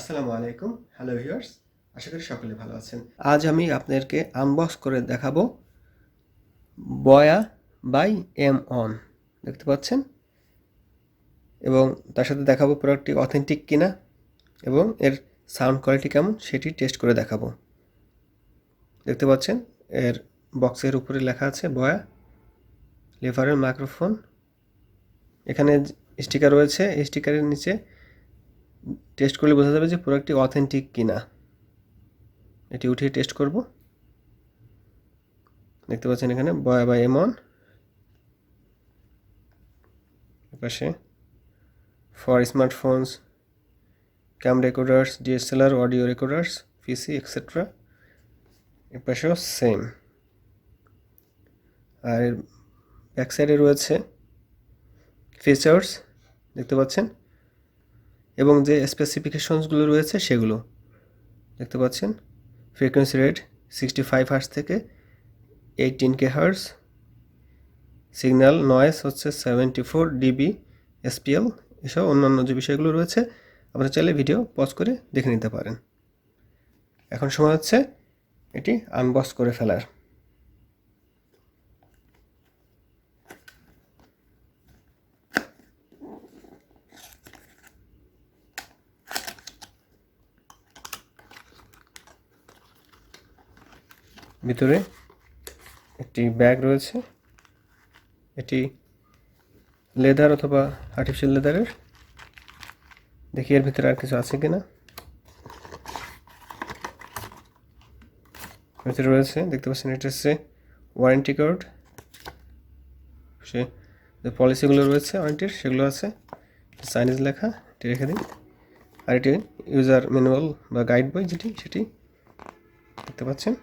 আসসালামু আলাইকুম। Hello viewers, আশা করি সকলে ভালো আছেন। আজ আমি আপনাদেরকে আনবক্স করে দেখাবো বয়া বাই এম অন। দেখতে পাচ্ছেন, এবং তার সাথে দেখাবো প্রোডাক্টটি অথেন্টিক কিনা এবং এর সাউন্ড কোয়ালিটি কেমন সেটি টেস্ট করে দেখাবো। দেখতে পাচ্ছেন এর বক্সের উপরে লেখা আছে বয়া লিভারেল মাইক্রোফোন। এখানে স্টিকার রয়েছে, এই স্টিকারের নিচে টেস্ট করলে বোঝা যাবে যে প্রোডাক্টটি অথেন্টিক কিনা। এটি উঠিয়ে টেস্ট করব। দেখতে পাচ্ছেন এখানে বয়া বাই এম অন, পাশে for smartphones, cam recorders, DSLR, audio recorders, PC etcetera. এর পাশেও সেম। আর এর ব্যাক সাইডে রয়েছে ফিচার্স, দেখতে পাচ্ছেন, এবং যে স্পেসিফিকেশনসগুলো রয়েছে সেগুলো দেখতে পাচ্ছেন। ফ্রিকোয়েন্সি রেট 65 হার্টজ থেকে 18K হার্টজ, সিগন্যাল নয়েজ হচ্ছে 74 ডিবি এসপিএল, এসব অন্যান্য যে বিষয়গুলো রয়েছে আপনারা চাইলে ভিডিও পজ করে দেখে নিতে পারেন। এখন সময় হচ্ছে এটি আনবক্স করে ফেলার। ভিতরে একটি ব্যাগ রয়েছে, এটি লেদার অথবা আর্টিফিশিয়াল লেদারের। দেখি এর ভিতরে আর কিছু আছে কিনা। ভিতরে রয়েছে, দেখতে পাচ্ছেন, এটা হচ্ছে ওয়ারেন্টি কার্ড। সে যে পলিসিগুলো রয়েছে ওয়ারেন্টির সেগুলো আছে, চাইনিজ লেখা, এটি রেখে দিই। আর এটি ইউজার ম্যানুয়াল বা গাইড বই যেটি, সেটি দেখতে পাচ্ছেন।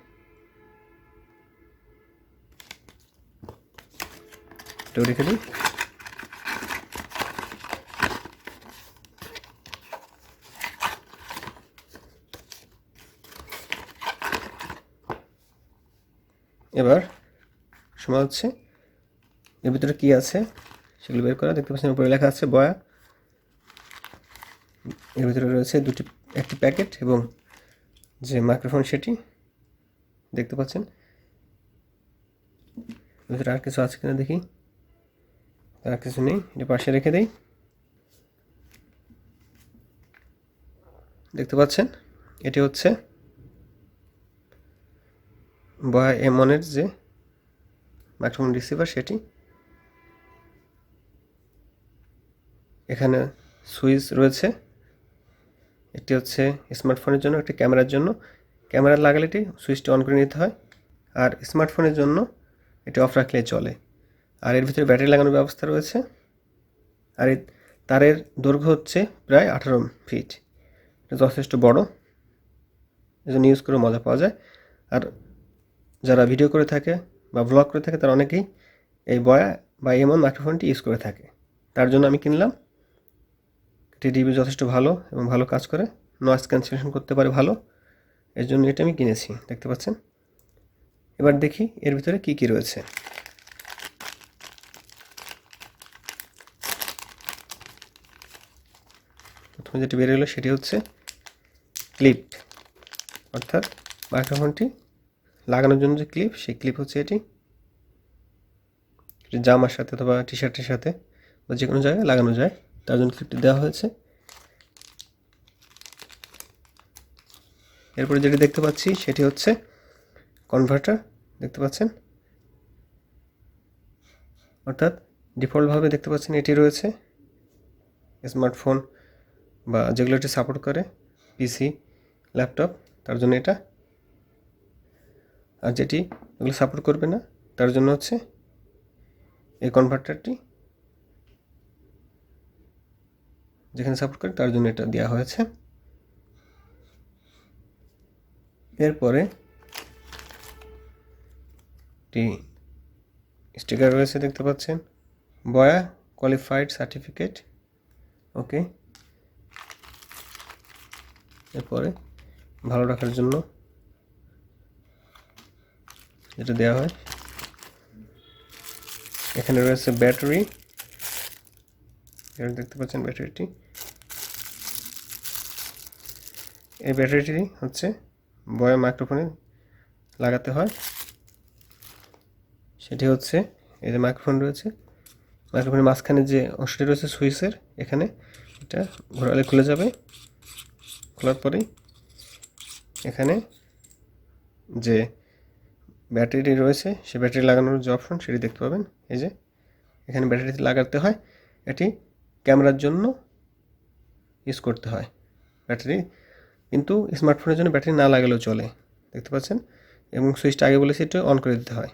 এটাও রেখে দিই। এবার সময় হচ্ছে এর ভিতরে কী আছে সেগুলো বের করা। দেখতে পাচ্ছেন উপরে লেখা আছে বয়া। এর ভিতরে রয়েছে একটি প্যাকেট এবং যে মাইক্রোফোন সেটি দেখতে পাচ্ছেন। এর ভিতরে আর কিছু আছে কিনা দেখি, আর কিছু নেই, এটা পাশে রেখে দেই। দেখতে পাচ্ছেন এটি হচ্ছে বয়া এম ওয়ানের যে মাইক্রোফোন রিসিভার সেটি। এখানে সুইচ রয়েছে, একটি হচ্ছে স্মার্টফোনের জন্য, একটি ক্যামেরার জন্য। ক্যামেরা লাগালে এটি সুইচটি অন করে নিতে হয়, আর স্মার্টফোনের জন্য এটি অফ রাখলে চলে। আর এর ভিতরে ব্যাটারি লাগানোর ব্যবস্থা রয়েছে। আর এই তারের দৈর্ঘ্য হচ্ছে প্রায় 18 ফিট, এটা যথেষ্ট বড়, এজন্য ইউজ করে মজা পাওয়া যায়। আর যারা ভিডিও করে থাকে বা ব্লগ করে থাকে তারা অনেকেই এই বয়া বা এমন মাইক্রোফোনটি ইউজ করে থাকে। তার জন্য আমি কিনলাম। এটি রিভিউ যথেষ্ট ভালো এবং ভালো কাজ করে, নয়েজ ক্যান্সেলেশন করতে পারে ভালো, এর জন্য এটা আমি কিনেছি। দেখতে পাচ্ছেন। এবার দেখি এর ভিতরে কি কি রয়েছে। প্রথমে যেটি বের হলো সেটি হচ্ছে ক্লিপ, অর্থাৎ মাইক্রোফোনটি লাগানোর জন্য যে ক্লিপ, সেই ক্লিপ হচ্ছে এটি জামার সাথে অথবা টি শার্টের সাথে বা যে কোনো জায়গায় লাগানো যায়, তার জন্য ক্লিপটি দেওয়া হয়েছে। এরপরে যেটি দেখতে পাচ্ছি সেটি হচ্ছে কনভার্টার, দেখতে পাচ্ছেন, অর্থাৎ ডিফল্টভাবে দেখতে পাচ্ছেন এটি রয়েছে স্মার্টফোন বা যেগুলো এটি সাপোর্ট করে, পিসি, ল্যাপটপ, তার জন্য এটা। আর যেটি এগুলো সাপোর্ট করবে না তার জন্য হচ্ছে এই কনভার্টারটি, যেখানে সাপোর্ট করে তার জন্য এটা দেওয়া হয়েছে। এরপরে একটি স্টিকার রয়েছে, দেখতে পাচ্ছেন, বয়া কোয়ালিফাইড সার্টিফিকেট, ওকে। এরপরে ভালো রাখার জন্য যেটা দেওয়া হয়, এখানে রয়েছে ব্যাটারি, দেখতে পাচ্ছেন ব্যাটারিটি। এই ব্যাটারিটি হচ্ছে বয়া মাইক্রোফোনে লাগাতে হয়। সেটি হচ্ছে এই যে মাইক্রোফোন রয়েছে, মাইক্রোফোনের মাঝখানে যে অংশটি রয়েছে সুইচের, এখানে এটা ঘোরালে খুলে যাবে। খোলার পরেই এখানে যে ব্যাটারি রয়েছে সে ব্যাটারি লাগানোর যে অপশন সেটি দেখতে পাবেন। এই যে এখানে ব্যাটারি লাগাতে হয়, এটি ক্যামেরার জন্য ইউজ করতে হয় ব্যাটারি, কিন্তু স্মার্টফোনের জন্য ব্যাটারি না লাগালেও চলে, দেখতে পাচ্ছেন। এবং সুইচটা আগে বলেছি একটু অন করে দিতে হয়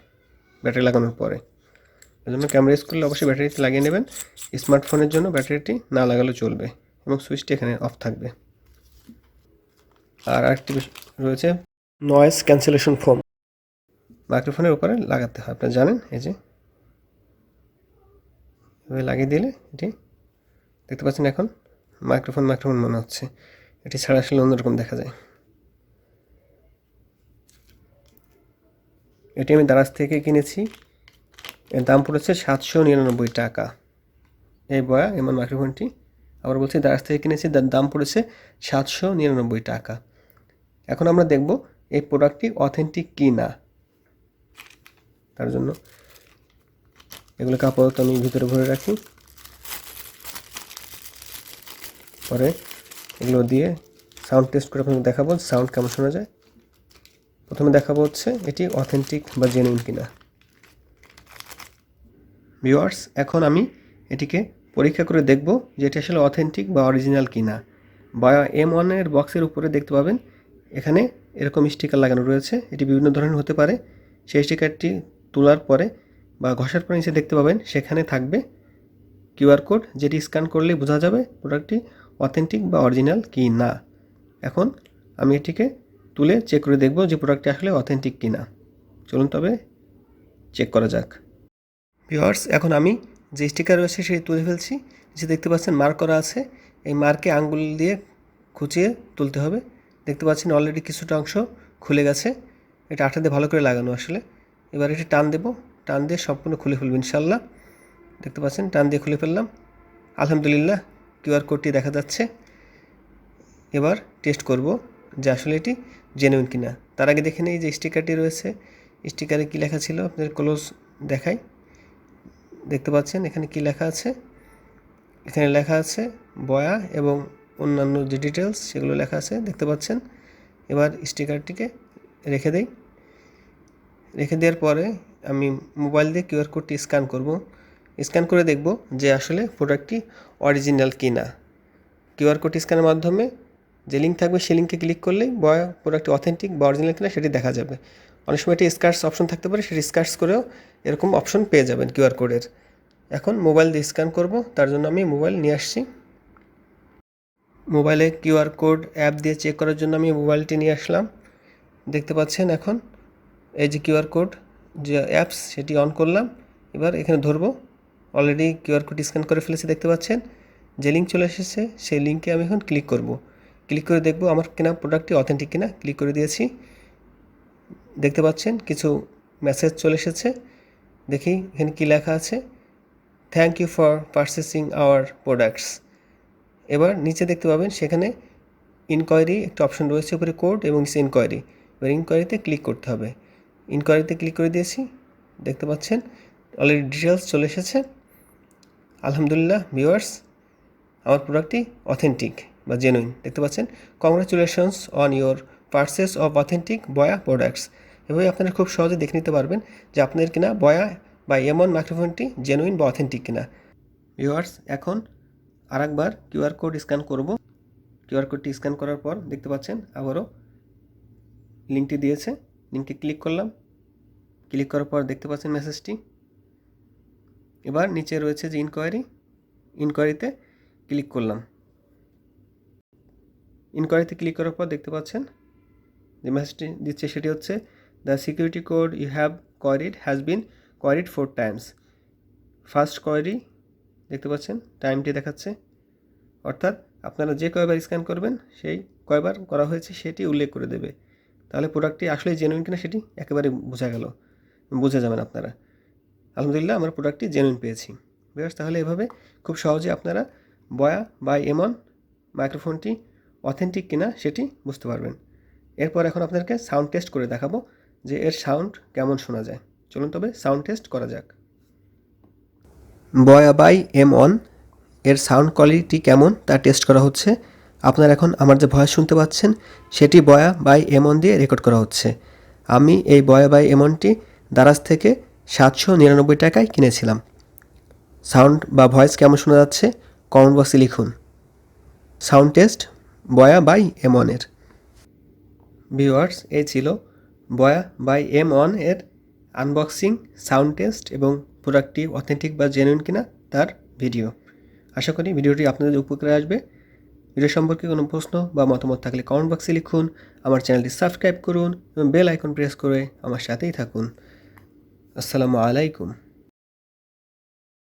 ব্যাটারি লাগানোর পরে। এই জন্য ক্যামেরা ইউজ করলে অবশ্যই ব্যাটারিতে লাগিয়ে নেবেন। স্মার্টফোনের জন্য ব্যাটারিটি না লাগালেও চলবে এবং সুইচটি এখানে অফ থাকবে। আর আরেকটি রয়েছে নয়েজ ক্যান্সেলেশন ফোম, মাইক্রোফোনের উপরে লাগাতে হয়, আপনারা জানেন। এই যে এভাবে লাগিয়ে দিলে এটি দেখতে পাচ্ছেন এখন মাইক্রোফোন মনে হচ্ছে, এটি ছাড়া আসলে অন্যরকম দেখা যায়। এটি আমি দারাজ থেকে কিনেছি, এর দাম পড়েছে 799 টাকা। এই বয়া এমন মাইক্রোফোনটি আবার বলছি দারাজ থেকে কিনেছি, তার দাম পড়েছে 799 টাকা। এখন আমরা দেখব এই প্রোডাক্টটি অথেন্টিক কি না। তার জন্য এগুলোকে আপাতত আমি ভিতরে ভরে রাখি, পরে এগুলো দিয়ে সাউন্ড টেস্ট করে আপনাকে দেখাবো সাউন্ড কেমন শোনা যায়। প্রথমে দেখাবো হচ্ছে এটি অথেন্টিক বা জেনুইন কিনা। ভিউয়ার্স, এখন আমি এটিকে পরীক্ষা করে দেখব যে এটি আসলে অথেন্টিক বা অরিজিনাল কিনা। বয়া M1 এর বক্সের উপরে দেখতে পাবেন এখানে এরকম স্টিকার লাগানো রয়েছে, এটি বিভিন্ন ধরনের হতে পারে। সেই স্টিকারটি তোলার পরে বা ঘষার পরে নিচে দেখতে পাবেন সেখানে থাকবে কিউআর কোড, যেটি স্ক্যান করলেই বোঝা যাবে প্রোডাক্টটি অথেন্টিক বা অরিজিনাল কি না। এখন আমি এটিকে তুলে চেক করে দেখব যে প্রোডাক্টটি আসলে অথেন্টিক কিনা। চলুন তবে চেক করা যাক। ভিউয়ার্স, এখন আমি যে স্টিকার রয়েছে সেটি তুলে ফেলছি। যে দেখতে পাচ্ছেন মার্ক করা আছে, এই মার্কে আঙ্গুল দিয়ে খুঁচিয়ে তুলতে হবে। দেখতে পাচ্ছেন অলরেডি কিছুটা অংশ খুলে গেছে, এটা আঠা দিয়ে ভালো করে লাগানো আসলে। এবার এটি টান দেব, টান দিয়ে সম্পূর্ণ খুলে ফেলব ইনশাল্লাহ। দেখতে পাচ্ছেন টান দিয়ে খুলে ফেললাম, আলহামদুলিল্লাহ কিউআর কোডটি দেখা যাচ্ছে। এবার টেস্ট করব যে আসলে এটি জেনুইন কিনা। তার আগে দেখে নেই যে স্টিকারটি রয়েছে, স্টিকারে কী লেখা ছিল আপনাদের ক্লোজ দেখাই। দেখতে পাচ্ছেন এখানে কি লেখা আছে, এখানে লেখা আছে বয়া এবং অন্যান্য যে ডিটেলস সেগুলো লেখা আছে দেখতে পাচ্ছেন। এবার স্টিকারটিকে রেখে দেই, রেখে দেওয়ার পরে আমি মোবাইল দিয়ে কিউআর কোডটি স্ক্যান করব। স্ক্যান করে দেখব যে আসলে প্রোডাক্টটি অরিজিনাল কি না। কিউআর কোড স্ক্যানের মাধ্যমে যে লিঙ্ক থাকবে সেই লিঙ্কে ক্লিক করলেই বয়া প্রোডাক্টটি অথেন্টিক বা অরিজিনাল কিনা সেটি দেখা যাবে। অনেক সময় এটি স্ক্র্যাচ অপশন থাকতে পারে, সেটি স্ক্র্যাচ করেও এরকম অপশন পেয়ে যাবেন কিউআর কোডের। এখন মোবাইল দিয়ে স্ক্যান করব, তার জন্য আমি মোবাইল নিয়ে আসছি। মোবাইলে কিউআর কোড অ্যাপ দিয়ে চেক করার জন্য আমি মোবাইলটি নিয়ে আসলাম। দেখতে পাচ্ছেন এখন এই যে কিউআর কোড যে অ্যাপস সেটি অন করলাম। এবার এখানে ধরবো, অলরেডি কিউআর কোড স্ক্যান করে ফেলেছি দেখতে পাচ্ছেন। যে লিঙ্ক চলে এসেছে সেই লিঙ্কে আমি এখন ক্লিক করব। ক্লিক করে দেখব আমার কেনা প্রোডাক্টটি অথেন্টিক কিনা। ক্লিক করে দিয়েছি, দেখতে পাচ্ছেন কিছু মেসেজ চলে এসেছে। দেখি এখানে কী লেখা আছে, thank you for purchasing our products. এবার নিচে দেখতে পাবেন সেখানে ইনকোয়ারি একটা অপশন রয়েছে, উপরে কোড এবং নিচে ইনকোয়ারি। এবার ইনকোয়ারিতে ক্লিক করতে হবে। ইনকোয়ারিতে ক্লিক করে দিয়েছি, দেখতে পাচ্ছেন অলরেডি ডিটেলস চলে এসেছে। আলহামদুলিল্লাহ ভিউয়ার্স, আমার প্রোডাক্টটি অথেন্টিক বা জেনুইন। দেখতে পাচ্ছেন congratulations on your purchase of authentic বয়া প্রোডাক্টস। এভাবে আপনারা খুব সহজে দেখে নিতে পারবেন যে আপনাদের কিনা বয়া বা M1 মাইক্রোফোনটি জেনুইন বা অথেন্টিক কিনা। ভিউয়ার্স, এখন আরেকবার কিউআর কোড স্ক্যান করব। কিউআর কোডটি স্ক্যান করার পর দেখতে পাচ্ছেন আবারও লিঙ্কটি দিয়েছে, লিঙ্কে ক্লিক করলাম। ক্লিক করার পর দেখতে পাচ্ছেন মেসেজটি। এবার নিচে রয়েছে যে ইনকোয়ারি, ইনকোয়ারিতে ক্লিক করলাম। ইনকোয়ারিতে ক্লিক করার পর দেখতে পাচ্ছেন যে মেসেজটি দিচ্ছে সেটি হচ্ছে the security code you have queried has been queried 4 times. First query দেখতে পাচ্ছেন টাইমটি দেখাচ্ছে, অর্থাৎ আপনারা যে কয়বার স্ক্যান করবেন সেই কয়বার করা হয়েছে সেটি উল্লেখ করে দেবে। তাহলে প্রোডাক্টটি আসলে জেনুইন কিনা সেটি একেবারে বোঝা গেল, বুঝে যাবেন আপনারা। আলহামদুলিল্লাহ আমার প্রোডাক্টটি জেনুইন পেয়েছি। বেশ, তাহলে এভাবে খুব সহজে আপনারা বয়া বা M1 মাইক্রোফোনটি অথেন্টিক কিনা সেটি বুঝতে পারবেন। এরপর এখন আপনাদেরকে সাউন্ড টেস্ট করে দেখাবো যে এর সাউন্ড কেমন শোনা যায়। চলুন তবে সাউন্ড টেস্ট করা যাক। বয়া বাই M1 এর সাউন্ড কোয়ালিটি কেমন তা টেস্ট করা হচ্ছে। আপনারা এখন আমার যে ভয়েস শুনতে পাচ্ছেন সেটি বয়া বাই M1 দিয়ে রেকর্ড করা হচ্ছে। আমি এই বয়া বাই M1টি দারাজ থেকে 799 টাকায় কিনেছিলাম। সাউন্ড বা ভয়েস কেমন শোনা যাচ্ছে কমেন্ট বক্সে লিখুন। সাউন্ড টেস্ট বয়া বাই M1 এর। ভিউয়ার্স, এই ছিল বয়া বাই M1 এর আনবক্সিং, সাউন্ড টেস্ট এবং প্রোডাক্টটি অথেন্টিক বা জেনুইন কিনা তার ভিডিও। আশা করি ভিডিওটি আপনাদের উপকারে আসবে। ভিডিও সম্পর্কে কোনো প্রশ্ন বা মতামত থাকলে কমেন্ট বক্সে লিখুন। আমার চ্যানেলটি সাবস্ক্রাইব করুন এবং বেল আইকন প্রেস করে আমার সাথেই থাকুন। আসসালামু আলাইকুম।